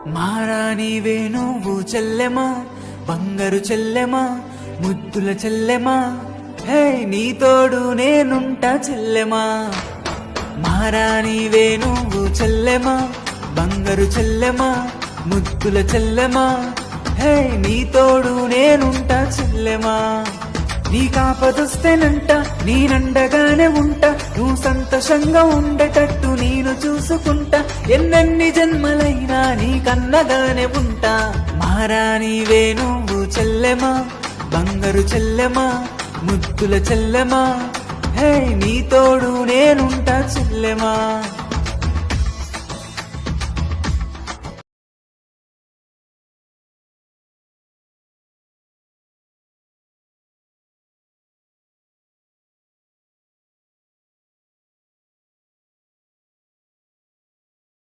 మారానివే నువ్వు చెల్లెమా, బంగారు చెల్లెమా, ముద్దుల చెల్లెమా, హే నీ తోడు నేనుంటా చెల్లెమా. మారానివే నువ్వు చెల్లెమా, బంగారు చెల్లెమా, ముద్దుల చెల్లెమా, హే నీ తోడు నేనుంటా చెల్లెమా. నీ కాపదొస్తేనంట నేనండగానే ఉంటా, నువ్వు సంతోషంగా ఉండేటట్టు నేను చూసుకుంటా, ఎన్నెన్ని జన్మలైనా నీ కన్నగానే ఉంటా. మారానివే నువ్వు చెల్లెమా, బంగారు చెల్లెమా, ముద్దుల చెల్లెమా, హే నీ తోడు నేనుంటా చెల్లెమా.